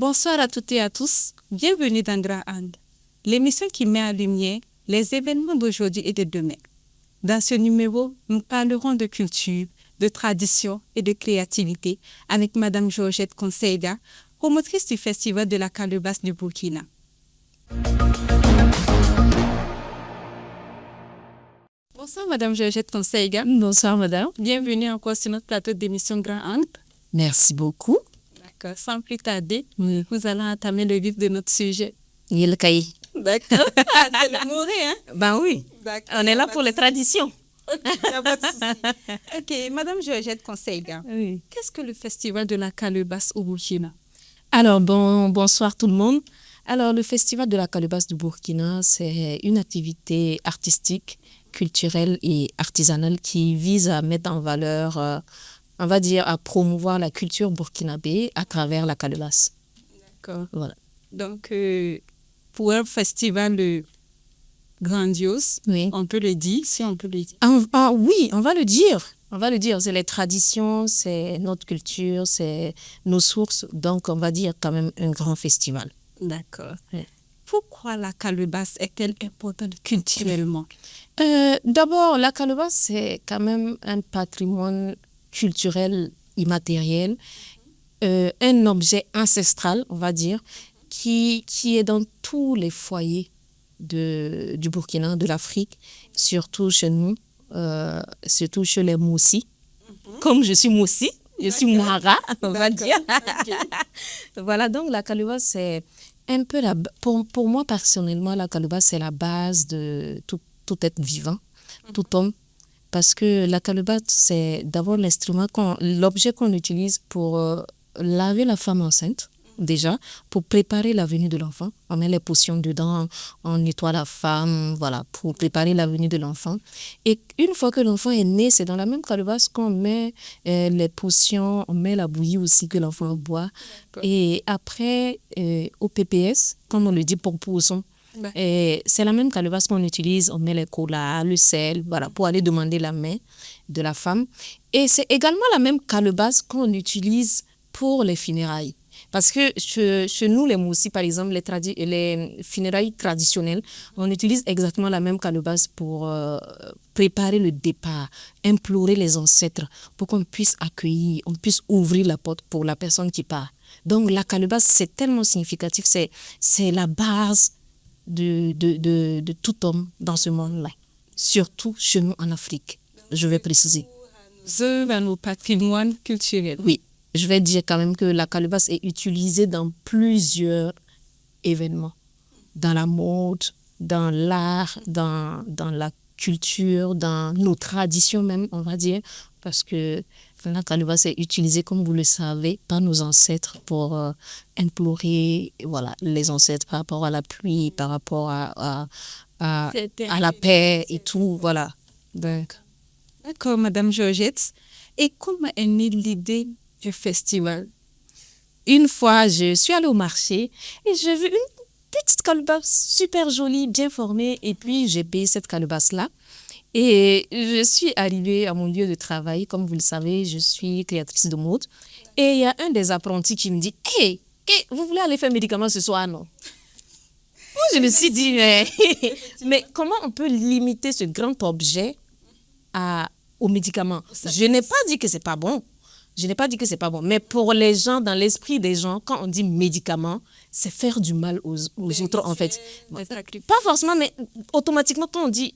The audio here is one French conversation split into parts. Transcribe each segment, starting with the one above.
Bonsoir à toutes et à tous, bienvenue dans Grand Angle, l'émission qui met en lumière les événements d'aujourd'hui et de demain. Dans ce numéro, nous parlerons de culture, de tradition et de créativité avec Madame Georgette Konseiga, promotrice du Festival de la Calebasse du Burkina. Bonsoir Madame Georgette Konseiga. Bonsoir Madame. Bienvenue encore sur notre plateau d'émission Grand Angle. Merci beaucoup. D'accord, sans plus tarder, nous allons entamer le vif de notre sujet. Il le cahier. D'accord. C'est le mourir, hein? Ben oui. D'accord. On est là pour les traditions. Il n'y a pas de souci. Ok, Madame Georgette Konseiga, Oui. qu'est-ce que le Festival de la Calebasse au Burkina? Alors, bonsoir tout le monde. Alors, le Festival de la Calebasse du Burkina, c'est une activité artistique, culturelle et artisanale qui vise à mettre en valeur, on va dire, à promouvoir la culture burkinabé à travers la calebasse. D'accord. Voilà. Donc, pour un festival grandiose, Oui. on peut le dire, si on peut le dire. Oui, on va le dire. On va le dire. C'est les traditions, c'est notre culture, c'est nos sources. Donc, on va dire quand même un grand festival. D'accord. Ouais. Pourquoi la Calebasse est-elle importante culturellement? D'abord, la calebasse, c'est quand même un patrimoine culturel immatériel, un objet ancestral, on va dire, qui est dans tous les foyers du Burkina, de l'Afrique, surtout chez nous, surtout chez les Moussi. Comme je suis Moussi, je suis Mouhara, on va dire. Voilà, donc la calebasse, c'est un peu pour moi personnellement, la calebasse, c'est la base de tout être vivant, tout homme. Parce que la calebasse, c'est d'abord l'objet qu'on utilise pour laver la femme enceinte, déjà, pour préparer la venue de l'enfant. On met les potions dedans, on nettoie la femme, voilà, pour préparer la venue de l'enfant. Et une fois que l'enfant est né, c'est dans la même calebasse qu'on met les potions, on met la bouillie aussi que l'enfant boit. D'accord. Et après, au PPS, comme on le dit pour pousson, et c'est la même calebasse qu'on utilise, on met les colas, le sel, voilà, pour aller demander la main de la femme. Et c'est également la même calebasse qu'on utilise pour les funérailles. Parce que chez nous, les Moussi, par exemple, les funérailles traditionnelles, on utilise exactement la même calebasse pour préparer le départ, implorer les ancêtres pour qu'on puisse accueillir, on puisse ouvrir la porte pour la personne qui part. Donc la calebasse, c'est tellement significatif, c'est la base de tout homme dans ce monde-là, surtout chez nous en Afrique, je vais préciser. Dans nos patrimoines culturels. Oui, je vais dire quand même que la calebasse est utilisée dans plusieurs événements, dans la mode, dans l'art, dans la culture, dans nos traditions même, on va dire, parce que la calebasse est utilisée, comme vous le savez, par nos ancêtres pour implorer, voilà, les ancêtres par rapport à la pluie, par rapport à la paix et tout, voilà. Donc. D'accord, Madame Georgette. Et comment est née l'idée du festival? Une fois, je suis allée au marché et j'ai vu une petite calebasse super jolie, bien formée, et puis j'ai payé cette calebasse-là. Et je suis arrivée à mon lieu de travail. Comme vous le savez, je suis créatrice de mode. Et il y a un des apprentis qui me dit « Hey, vous voulez aller faire médicament ce soir, non ?» Moi, je me suis dit « Mais comment on peut limiter ce grand objet aux médicaments ?» Je n'ai pas dit que c'est pas bon. Je n'ai pas dit que c'est pas bon. Mais pour les gens, dans l'esprit des gens, quand on dit médicament, c'est faire du mal aux autres, en fait. Pas forcément, mais automatiquement, quand on dit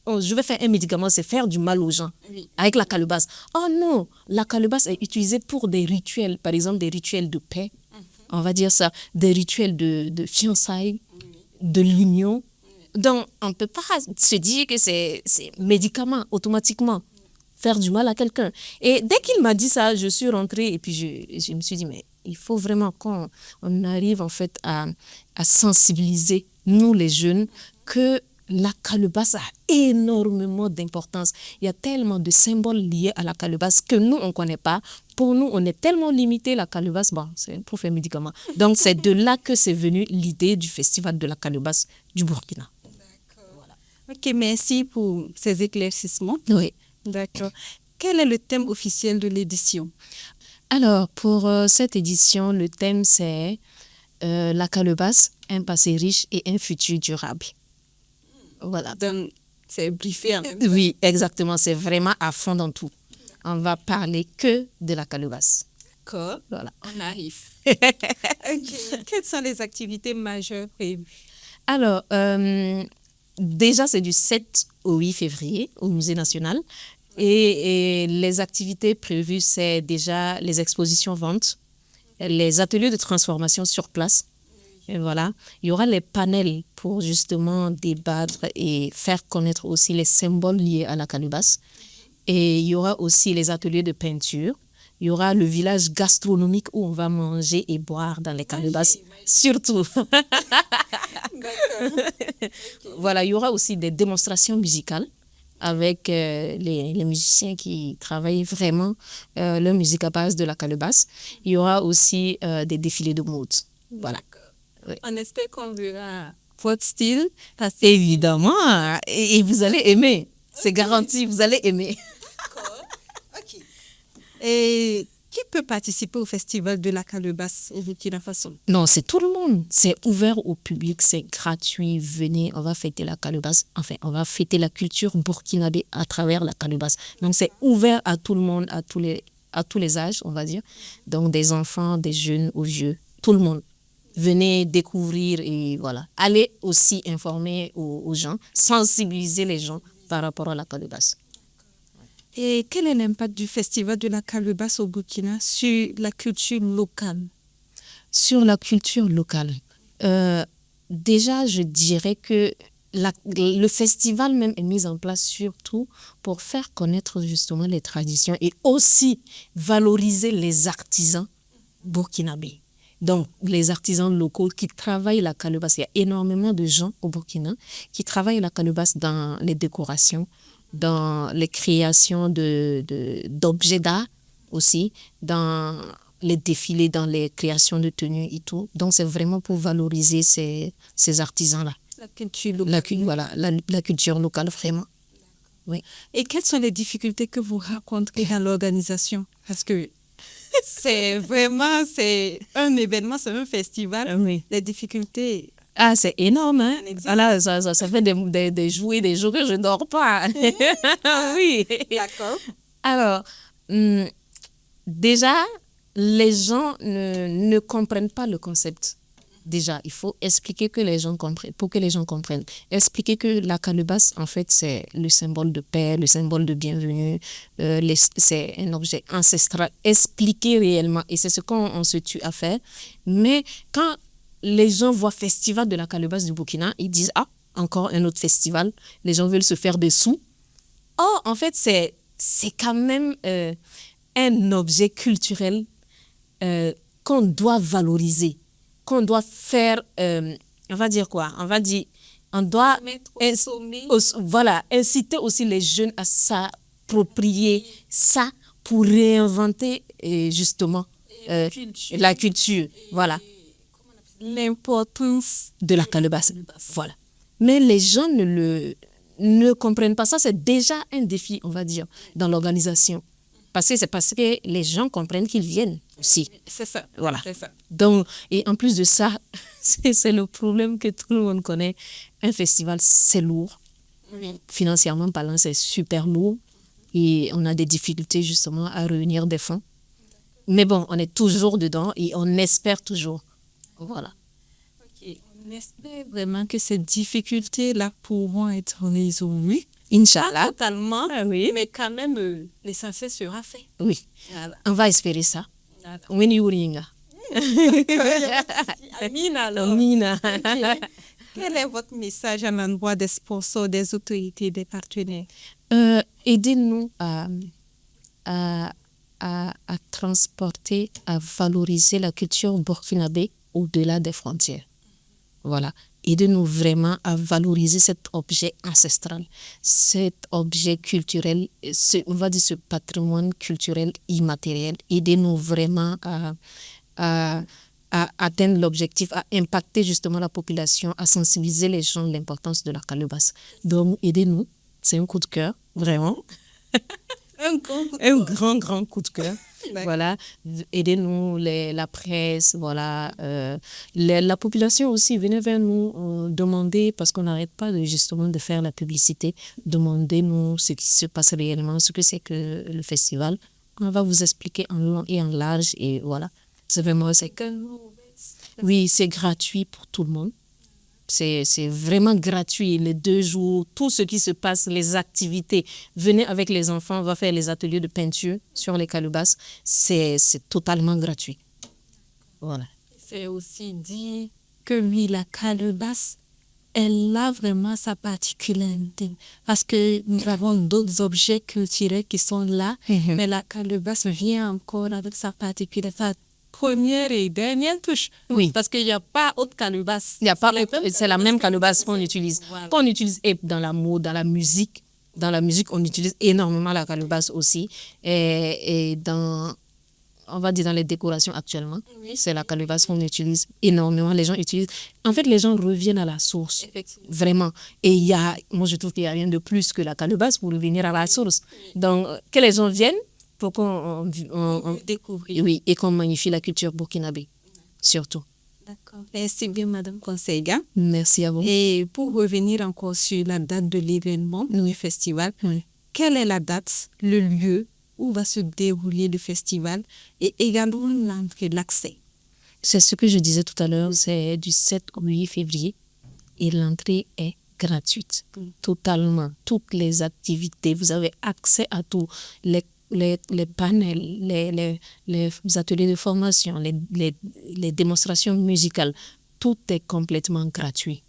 oh, je vais faire un médicament, c'est faire du mal aux gens, oui, avec la calebasse. Oh non, la calebasse est utilisée pour des rituels, par exemple des rituels de paix, on va dire ça, des rituels de fiançailles, de l'union. Donc, on ne peut pas se dire que c'est médicament, automatiquement, faire du mal à quelqu'un. Et dès qu'il m'a dit ça, je suis rentrée et puis je me suis dit, mais il faut vraiment qu'on arrive en fait à sensibiliser, nous les jeunes, que la calebasse a énormément d'importance. Il y a tellement de symboles liés à la calebasse que nous, on ne connaît pas. Pour nous, on est tellement limité, la calebasse, bon, c'est pour faire médicament. Donc, c'est de là que c'est venu l'idée du festival de la calebasse du Burkina. D'accord. Voilà. Ok, merci pour ces éclaircissements. Oui. D'accord. Quel est le thème officiel de l'édition? Alors, pour cette édition, le thème, c'est la calebasse, un passé riche et un futur durable. Voilà. Donc, c'est briefé. Oui, exactement. C'est vraiment à fond dans tout. On va parler que de la calebasse. D'accord. Voilà. On arrive. Ok. Quelles sont les activités majeures prévues? Alors, déjà, c'est du 7 au 8 février au Musée national. Et les activités prévues, c'est déjà les expositions-ventes, les ateliers de transformation sur place. Et voilà. Il y aura les panels pour justement débattre et faire connaître aussi les symboles liés à la calebasse. Et il y aura aussi les ateliers de peinture. Il y aura le village gastronomique où on va manger et boire dans les calebasses, surtout. Voilà, il y aura aussi des démonstrations musicales avec les musiciens qui travaillent vraiment leur musique à base de la calebasse. Il y aura aussi des défilés de mode. Voilà. Oui. On espère qu'on verra votre style. Évidemment, et vous allez aimer. C'est garanti, vous allez aimer. D'accord. Ok. Et qui peut participer au festival de la calebasse au Burkina Faso? Non, c'est tout le monde. C'est ouvert au public, c'est gratuit. Venez, on va fêter la calebasse. Enfin, on va fêter la culture burkinabé à travers la calebasse. Donc, c'est ouvert à tout le monde, à tous les âges, on va dire. Donc, des enfants, des jeunes, aux vieux, tout le monde. Venez découvrir et voilà. Allez aussi informer aux gens, sensibiliser les gens par rapport à la calebasse. Et quel est l'impact du festival de la calebasse au Burkina sur la culture locale? Sur la culture locale, déjà, je dirais que le festival même est mis en place surtout pour faire connaître justement les traditions et aussi valoriser les artisans burkinabés. Donc, les artisans locaux qui travaillent la calebasse. Il y a énormément de gens au Burkina qui travaillent la calebasse dans les décorations, dans les créations d'objets d'art aussi, dans les défilés, dans les créations de tenues et tout. Donc, c'est vraiment pour valoriser ces artisans-là. La culture locale. Voilà, la culture locale, vraiment. Oui. Et quelles sont les difficultés que vous rencontrez dans l'organisation? Parce que c'est un événement, c'est un festival. Oui. Les difficultés. Ah, c'est énorme, hein? Voilà, ça fait des jours et des jours que je ne dors pas. Oui. D'accord. Alors, déjà, les gens ne comprennent pas le concept. Déjà, il faut expliquer que les gens comprennent, pour que les gens comprennent. Expliquer que la calebasse, en fait, c'est le symbole de paix, le symbole de bienvenue, c'est un objet ancestral. Expliquer réellement, et c'est ce qu'on se tue à faire. Mais quand les gens voient Festival de la calebasse du Burkina, ils disent « Ah, encore un autre festival, les gens veulent se faire des sous. » Or, en fait, c'est quand même un objet culturel qu'on doit valoriser, qu'on doit faire, on va dire quoi? On doit voilà, inciter aussi les jeunes à s'approprier ça pour réinventer justement la culture. Voilà. L'importance de la calebasse. Voilà. Mais les gens ne comprennent pas ça. C'est déjà un défi, on va dire, dans l'organisation. C'est parce que les gens comprennent qu'ils viennent aussi. C'est ça. Voilà. C'est ça. Donc, et en plus de ça, c'est le problème que tout le monde connaît. Un festival, c'est lourd. Oui. Financièrement parlant, c'est super lourd. Et on a des difficultés justement à réunir des fonds. Mais bon, on est toujours dedans et on espère toujours. Voilà. Ok. On espère vraiment que ces difficultés-là pourront être résolues. Inch'Allah. Pas totalement, Oui. mais quand même, l'essentiel sera fait. Oui. Voilà. On va espérer ça. Voilà. When you ring. Amina, alors. Amina. Quel est votre message à l'endroit des sponsors, des autorités, des partenaires? Aidez-nous à transporter, à valoriser la culture burkinabé au-delà des frontières. Voilà. Aidez-nous vraiment à valoriser cet objet ancestral, cet objet culturel, on va dire ce patrimoine culturel immatériel. Aidez-nous vraiment à atteindre l'objectif, à impacter justement la population, à sensibiliser les gens à l'importance de la calebasse. Donc, aidez-nous. C'est un coup de cœur, vraiment. Un grand coup de Un cœur. grand coup de cœur. D'accord. Voilà, aidez-nous, la presse, voilà, la population aussi, venez vers nous demander, parce qu'on n'arrête pas justement de faire la publicité, demandez-nous ce qui se passe réellement, ce que c'est que le festival. On va vous expliquer en long et en large, et voilà. C'est vraiment, oui, c'est gratuit pour tout le monde. C'est vraiment gratuit, les 2 jours, tout ce qui se passe, les activités. Venez avec les enfants, on va faire les ateliers de peinture sur les calebasses. C'est totalement gratuit. Voilà. C'est aussi dit que oui, la calebasse, elle a vraiment sa particularité. Parce que nous avons d'autres objets culturels qui sont là, mais la calebasse vient encore avec sa particularité, sa première et dernière touche. Oui. Parce qu'il n'y a pas autre calebasse. Il y a pas, c'est la même calebasse qu'on utilise. Voilà. Qu'on utilise dans la mode, dans la musique. Dans la musique, on utilise énormément la calebasse aussi. Et dans, on va dire dans les décorations actuellement, Oui. c'est la calebasse qu'on utilise énormément. Les gens utilisent. En fait, les gens reviennent à la source. Effectivement. Vraiment. Et moi, je trouve qu'il n'y a rien de plus que la calebasse pour revenir à la source. Donc, que les gens viennent pour qu'on Découvrir. oui, et qu'on magnifie la culture burkinabé, surtout. D'accord. Merci bien, Madame Conseiga. Merci à vous. Et pour revenir encore sur la date de l'événement du festival, Oui. quelle est la date, le lieu où va se dérouler le festival et également l'entrée, l'accès? C'est ce que je disais tout à l'heure, c'est du 7 au 8 février et l'entrée est gratuite, totalement. Toutes les activités, vous avez accès à tout, les panels, les ateliers de formation, les démonstrations musicales, tout est complètement gratuit.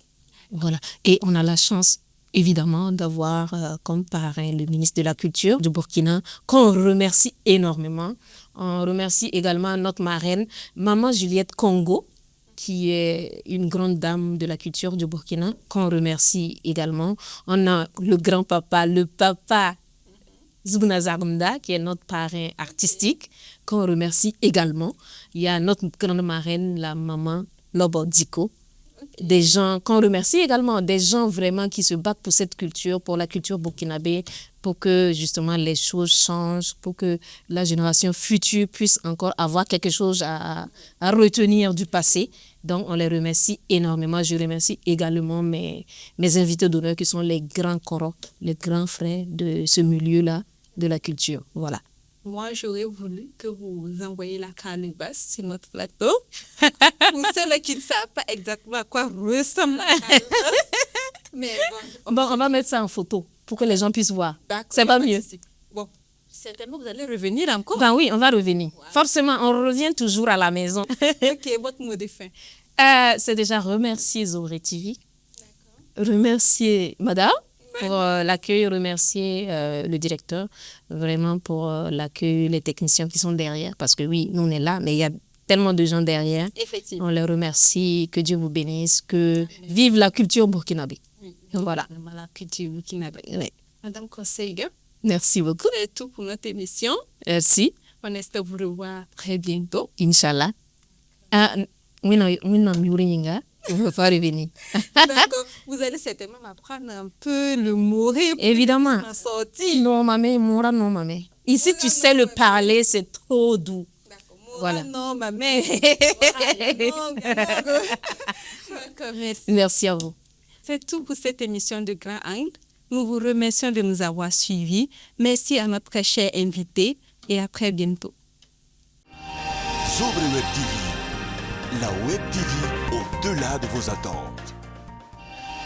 Voilà. Et on a la chance, évidemment, d'avoir comme parrain le ministre de la Culture du Burkina, qu'on remercie énormément. On remercie également notre marraine, Maman Juliette Congo, qui est une grande dame de la culture du Burkina, qu'on remercie également. On a le grand-papa, le papa Zougouna Zarunda, qui est notre parrain artistique, qu'on remercie également. Il y a notre grande marraine, la maman Lobodiko. Des gens qu'on remercie également, des gens vraiment qui se battent pour cette culture, pour la culture burkinabé, pour que justement les choses changent, pour que la génération future puisse encore avoir quelque chose à retenir du passé. Donc, on les remercie énormément. Je remercie également mes invités d'honneur qui sont les grands corps, les grands frères de ce milieu-là de la culture. Voilà. Moi, j'aurais voulu que vous envoyiez la calebasse sur notre plateau. Pour ceux qui ne savent pas exactement à quoi ressemble la calebasse. Mais Bon, on va mettre ça en photo pour que les gens puissent voir. d'accord. C'est pas mieux. Bon, certainement, vous allez revenir encore. Ben oui, on va revenir. Forcément, on revient toujours à la maison. Ok, votre mot de fin. C'est déjà remercier Zoré TV, remercier Madame pour l'accueil, remercier le directeur vraiment pour l'accueil, les techniciens qui sont derrière, parce que oui, nous on est là, mais il y a tellement de gens derrière. Effectivement. On les remercie, que Dieu vous bénisse, que vive la culture burkinabé. Oui. Voilà. La culture burkinabé. Oui. Madame Conseiga, Merci beaucoup. c'est tout pour notre émission. Merci. On espère vous revoir très bientôt. Inch'Allah. Ah, oui, non, on ne va pas revenir. D'accord. Vous allez certainement m'apprendre un peu le mot Évidemment. sorti. Non, maman, Moura, non, maman. Ici, tu sais le parler, c'est trop doux. D'accord. Voilà. Non, ma mère. D'accord, merci. Merci à vous. C'est tout pour cette émission de Grand Angle. Nous vous remercions de nous avoir suivis. Merci à notre cher invité et à très bientôt. Sobre Web TV, la Web TV au-delà de vos attentes.